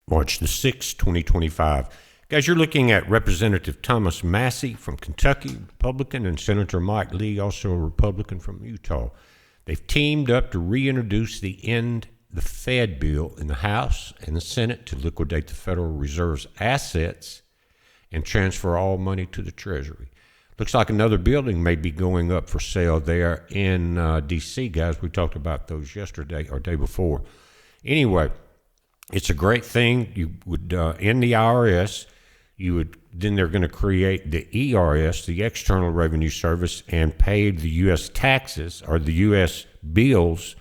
March the 6th, 2025. Guys, you're looking at Representative Thomas Massie from Kentucky, Republican, and Senator Mike Lee, also a Republican from Utah. They've teamed up to reintroduce the Fed bill in the House and the Senate to liquidate the Federal Reserve's assets and transfer all money to the Treasury. Looks like another building may be going up for sale there in D.C., guys. We talked about those yesterday or day before. Anyway, it's a great thing. You would end the IRS. Then they're going to create the ERS, the External Revenue Service, and pay the U.S. taxes or the U.S. bills.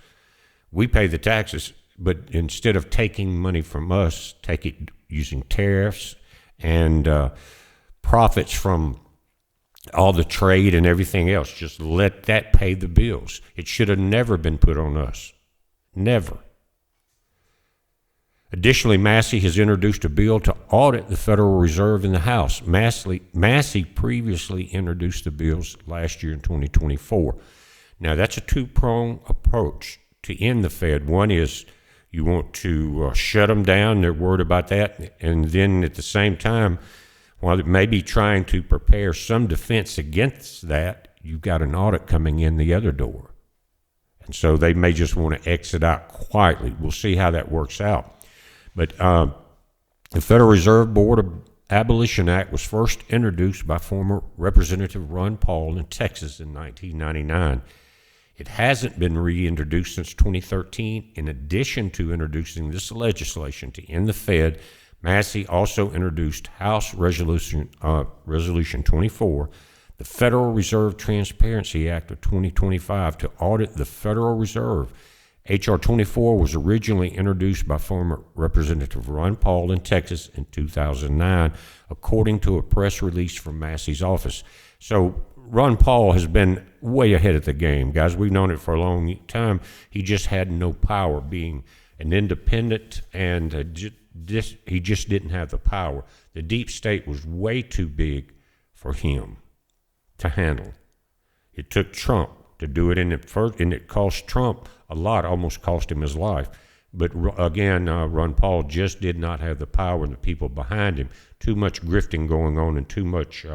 We pay the taxes, but instead of taking money from us, take it using tariffs and profits from all the trade and everything else. Just let that pay the bills. It should have never been put on us. Never. Additionally, Massie has introduced a bill to audit the Federal Reserve in the House. Massie previously introduced the bills last year in 2024. Now, that's a two-pronged approach to end the Fed. One is you want to shut them down. They're worried about that. And then at the same time, while it may be trying to prepare some defense against that, you've got an audit coming in the other door. And so they may just want to exit out quietly. We'll see how that works out. But the Federal Reserve Board of Abolition Act was first introduced by former Representative Ron Paul in Texas in 1999. It hasn't been reintroduced since 2013. In addition to introducing this legislation to end the Fed, Massie also introduced House Resolution 24, the Federal Reserve Transparency Act of 2025, to audit the Federal Reserve. H.R. 24 was originally introduced by former Representative Ron Paul in Texas in 2009, according to a press release from Massie's office. So Ron Paul has been way ahead of the game, guys. We've known it for a long time. He just had no power, being an independent, and he just didn't have the power. The deep state was way too big for him to handle. It took Trump to do it, and it cost Trump a lot, almost cost him his life. But again, Ron Paul just did not have the power and the people behind him. Too much grifting going on and too much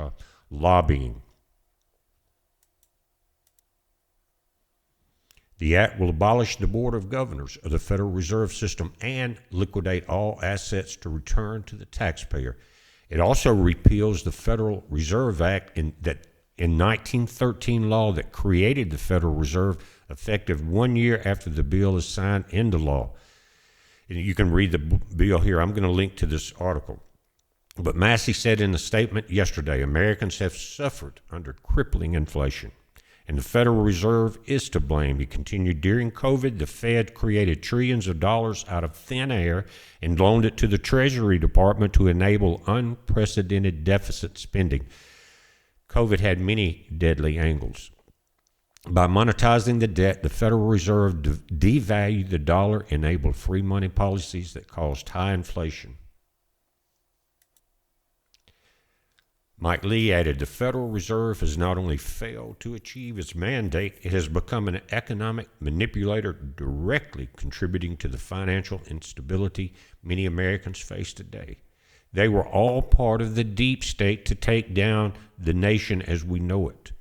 lobbying. The act will abolish the Board of Governors of the Federal Reserve System and liquidate all assets to return to the taxpayer. It also repeals the Federal Reserve Act in 1913 law that created the Federal Reserve, effective 1 year after the bill is signed into law. And you can read the bill here. I'm going to link to this article. But Massie said in a statement yesterday, Americans have suffered under crippling inflation, and the Federal Reserve is to blame. He continued, during COVID, the Fed created trillions of dollars out of thin air and loaned it to the Treasury Department to enable unprecedented deficit spending. COVID had many deadly angles. By monetizing the debt, the Federal Reserve devalued the dollar, enabled free money policies that caused high inflation. Mike Lee added, the Federal Reserve has not only failed to achieve its mandate, it has become an economic manipulator, directly contributing to the financial instability many Americans face today. They were all part of the deep state to take down the nation as we know it.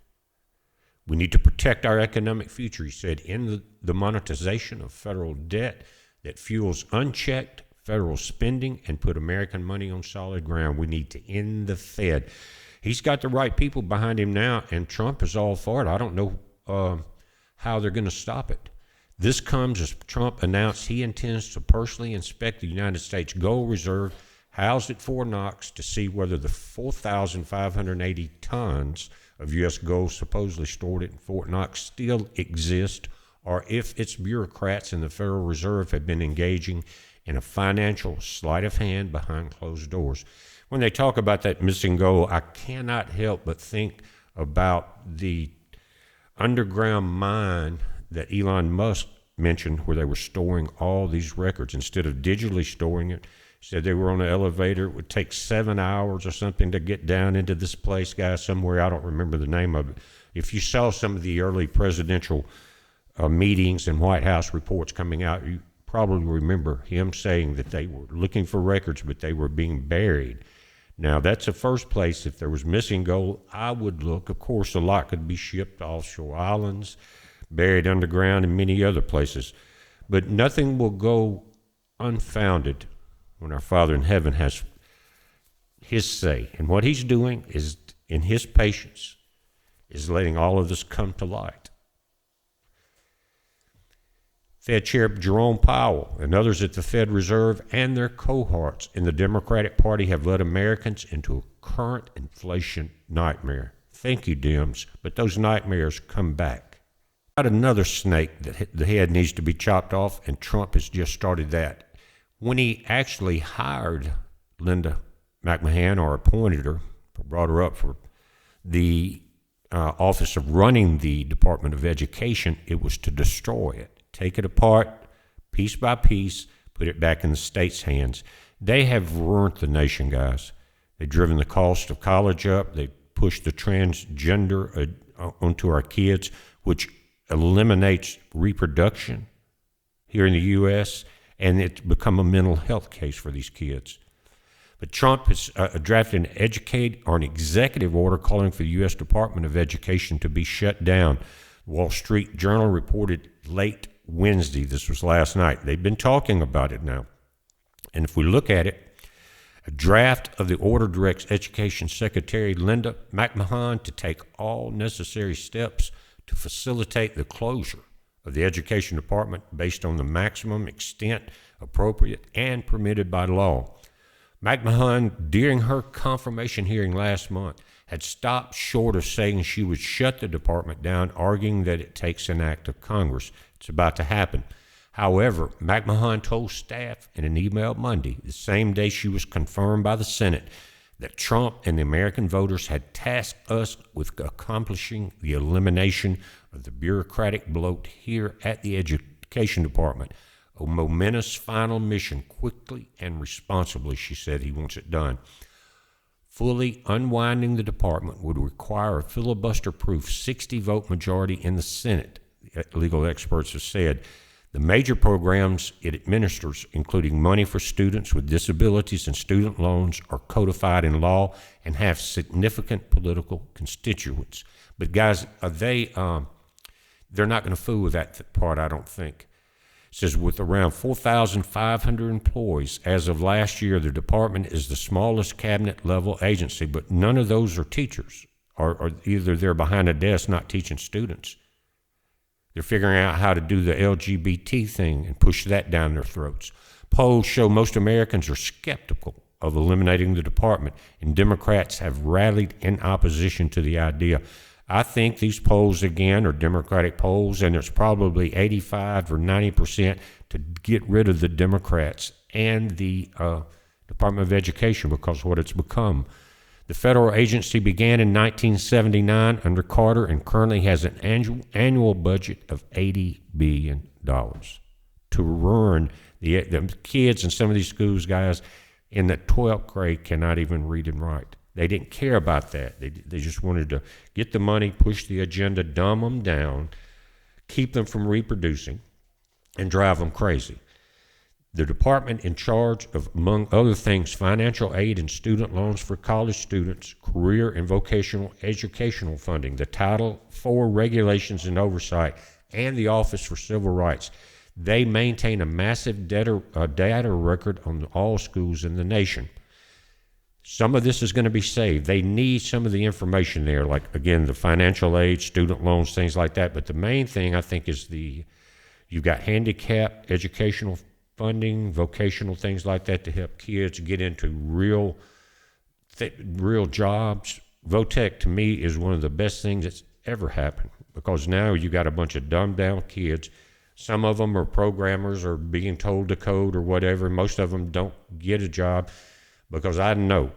We need to protect our economic future, he said, in the monetization of federal debt that fuels unchecked federal spending and put American money on solid ground. We need to end the Fed. He's got the right people behind him now, and Trump is all for it. I don't know how they're going to stop it. This comes as Trump announced he intends to personally inspect the United States gold reserve housed at Fort Knox to see whether the 4,580 tons of U.S. gold supposedly stored at Fort Knox still exist, or if its bureaucrats in the Federal Reserve have been engaging in a financial sleight of hand behind closed doors. When they talk about that missing gold, I cannot help but think about the underground mine that Elon Musk mentioned, where they were storing all these records instead of digitally storing it. Said they were on an elevator. It would take 7 hours or something to get down into this place, guys, somewhere. I don't remember the name of it. If you saw some of the early presidential meetings and White House reports coming out, you probably remember him saying that they were looking for records, but they were being buried. Now, that's the first place. If there was missing gold, I would look. Of course, a lot could be shipped to offshore islands, buried underground, and many other places. But nothing will go unfounded when our Father in heaven has his say. And what he's doing is, in his patience, is letting all of this come to light. Fed Chair Jerome Powell and others at the Fed Reserve and their cohorts in the Democratic Party have led Americans into a current inflation nightmare. Thank you, Dems, but those nightmares come back. Got another snake that the head needs to be chopped off, and Trump has just started that. When he actually hired Linda McMahon, or appointed her, brought her up for the office of running the Department of Education, it was to destroy it. Take it apart, piece by piece, put it back in the state's hands. They have ruined the nation, guys. They've driven the cost of college up. They pushed the transgender onto our kids, which eliminates reproduction here in the U.S., and it's become a mental health case for these kids. But Trump has drafted an executive order calling for the U.S. Department of Education to be shut down. The Wall Street Journal reported late Wednesday, this was last night. They've been talking about it now. And if we look at it, a draft of the order directs Education Secretary Linda McMahon to take all necessary steps to facilitate the closure of the Education Department based on the maximum extent appropriate and permitted by law. McMahon, during her confirmation hearing last month, had stopped short of saying she would shut the department down, arguing that it takes an act of Congress. It's about to happen. However, McMahon told staff in an email Monday, the same day she was confirmed by the Senate, that Trump and the American voters had tasked us with accomplishing the elimination of the bureaucratic bloat here at the Education Department. A momentous final mission, quickly and responsibly, she said he wants it done. Fully unwinding the department would require a filibuster-proof 60-vote majority in the Senate, legal experts have said. The major programs it administers, including money for students with disabilities and student loans, are codified in law and have significant political constituents. But guys, they're not going to fool with that part, I don't think. It says with around 4,500 employees as of last year, the department is the smallest cabinet-level agency, but none of those are teachers, or either they're behind a desk not teaching students. They're figuring out how to do the LGBT thing and push that down their throats. Polls show most Americans are skeptical of eliminating the department, and Democrats have rallied in opposition to the idea. I think these polls, again, are Democratic polls, and it's probably 85 or 90% to get rid of the Democrats and the Department of Education because of what it's become. The federal agency began in 1979 under Carter and currently has an annual budget of $80 billion to ruin the kids in some of these schools, guys, in the 12th grade cannot even read and write. They didn't care about that. They just wanted to get the money, push the agenda, dumb them down, keep them from reproducing, and drive them crazy. The department in charge of, among other things, financial aid and student loans for college students, career and vocational educational funding, the Title IV regulations and oversight, and the Office for Civil Rights. They maintain a massive data record on all schools in the nation. Some of this is going to be saved. They need some of the information there, like, again, the financial aid, student loans, things like that. But the main thing, I think, is you've got handicap educational funding, vocational things like that to help kids get into real jobs. Votech, to me, is one of the best things that's ever happened because now you got a bunch of dumbed-down kids. Some of them are programmers or being told to code or whatever. Most of them don't get a job. Because I know,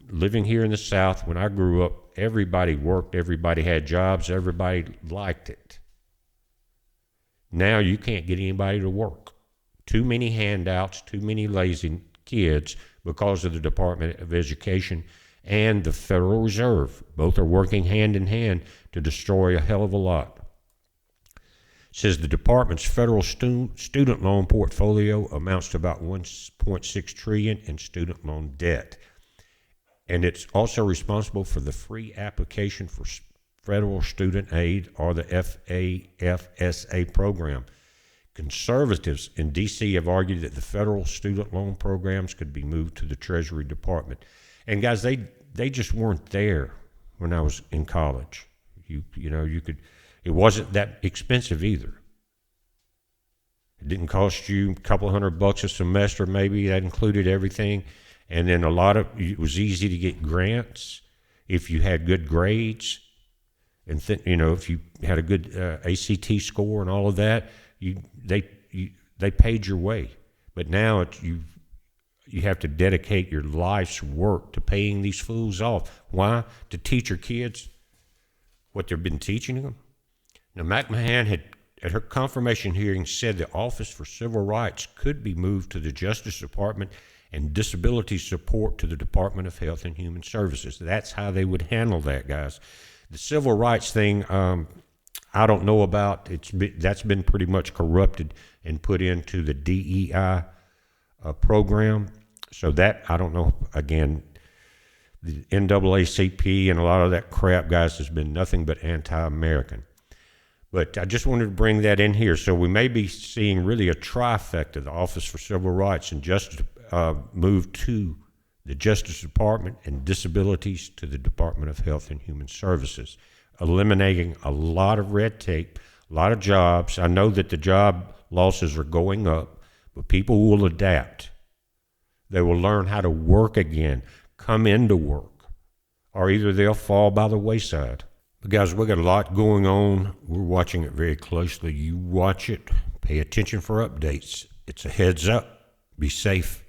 living here in the South, when I grew up, everybody worked, everybody had jobs, everybody liked it. Now you can't get anybody to work. Too many handouts, too many lazy kids because of the Department of Education and the Federal Reserve. Both are working hand in hand to destroy a hell of a lot. says the department's federal student loan portfolio amounts to about $1.6 trillion in student loan debt. And it's also responsible for the free application for federal student aid, or the FAFSA program. Conservatives in D.C. have argued that the federal student loan programs could be moved to the Treasury Department. And guys, they just weren't there when I was in college. You could. It wasn't that expensive either. It didn't cost you a couple $100 a semester, maybe. That included everything. And then it was easy to get grants if you had good grades. And if you had a good ACT score and all of that, they paid your way. But now you have to dedicate your life's work to paying these fools off. Why? To teach your kids what they've been teaching them. Now, McMahon had, at her confirmation hearing, said the Office for Civil Rights could be moved to the Justice Department and disability support to the Department of Health and Human Services. That's how they would handle that, guys. The civil rights thing, I don't know about. That's been pretty much corrupted and put into the DEI program. So that, I don't know. Again, the NAACP and a lot of that crap, guys, has been nothing but anti-American. But I just wanted to bring that in here. So we may be seeing really a trifecta: the Office for Civil Rights and Justice move to the Justice Department, and disabilities to the Department of Health and Human Services, eliminating a lot of red tape, a lot of jobs. I know that the job losses are going up, but people will adapt. They will learn how to work again, come into work, or either they'll fall by the wayside. But guys, we got a lot going on. We're watching it very closely. You watch it, pay attention for updates. It's a heads up. Be safe.